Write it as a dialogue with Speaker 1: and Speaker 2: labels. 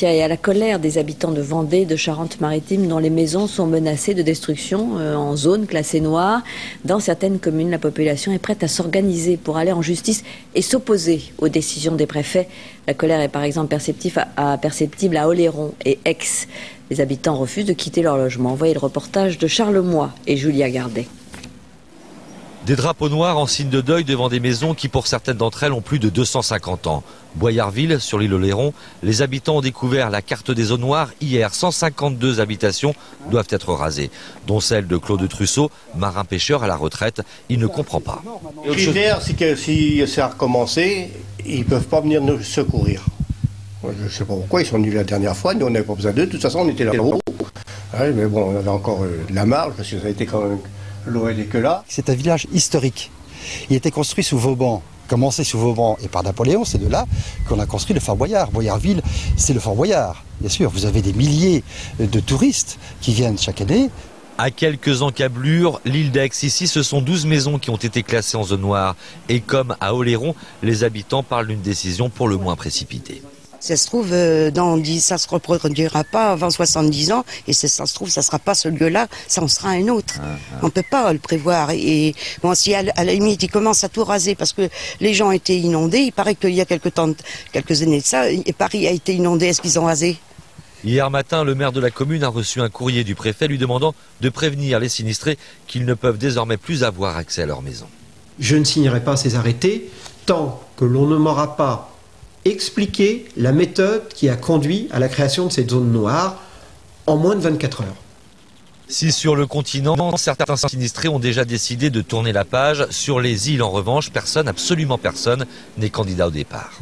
Speaker 1: Cynthia, et à la colère des habitants de Vendée, de Charente-Maritime, dont les maisons sont menacées de destruction en zone classée noire. Dans certaines communes, la population est prête à s'organiser pour aller en justice et s'opposer aux décisions des préfets. La colère est par exemple perceptible à Oléron et Aix. Les habitants refusent de quitter leur logement. Voyez le reportage de Charles Moy et Julia Gardet.
Speaker 2: Des drapeaux noirs en signe de deuil devant des maisons qui, pour certaines d'entre elles, ont plus de 250 ans. Boyarville, sur l'île Oléron, les habitants ont découvert la carte des zones noires. Hier, 152 habitations doivent être rasées, dont celle de Claude Trussot, marin-pêcheur à la retraite. Il ne comprend pas.
Speaker 3: Le critère, c'est que si ça a recommencé, ils ne peuvent pas venir nous secourir. Je ne sais pas pourquoi, ils sont venus la dernière fois, nous on n'avait pas besoin d'eux, de toute façon on était là-haut. Ouais, mais bon, on avait encore de la marge, parce que ça a été quand même... L'eau elle est que là.
Speaker 4: C'est un village historique. Il était construit sous Vauban, commencé sous Vauban et par Napoléon. C'est de là qu'on a construit le Fort Boyard. Boyarville, c'est le Fort Boyard. Bien sûr, vous avez des milliers de touristes qui viennent chaque année.
Speaker 2: À quelques encablures, l'île d'Aix, ici, ce sont 12 maisons qui ont été classées en zone noire. Et comme à Oléron, les habitants parlent d'une décision pour le moins précipitée.
Speaker 5: Ça se trouve, ça se reproduira pas avant 70 ans, et ça se trouve, ça sera pas ce lieu-là, ça en sera un autre. On peut pas le prévoir. Et bon, si à la limite, ils commencent à tout raser parce que les gens étaient inondés, il paraît qu'il y a quelques années de ça, et Paris a été inondé, est-ce qu'ils ont rasé?
Speaker 2: Hier matin, le maire de la commune a reçu un courrier du préfet lui demandant de prévenir les sinistrés qu'ils ne peuvent désormais plus avoir accès à leur maison.
Speaker 6: Je ne signerai pas ces arrêtés tant que l'on ne m'aura pas expliquer la méthode qui a conduit à la création de cette zone noire en moins de 24 heures.
Speaker 2: Si sur le continent, certains sinistrés ont déjà décidé de tourner la page, sur les îles en revanche, personne, absolument personne, n'est candidat au départ.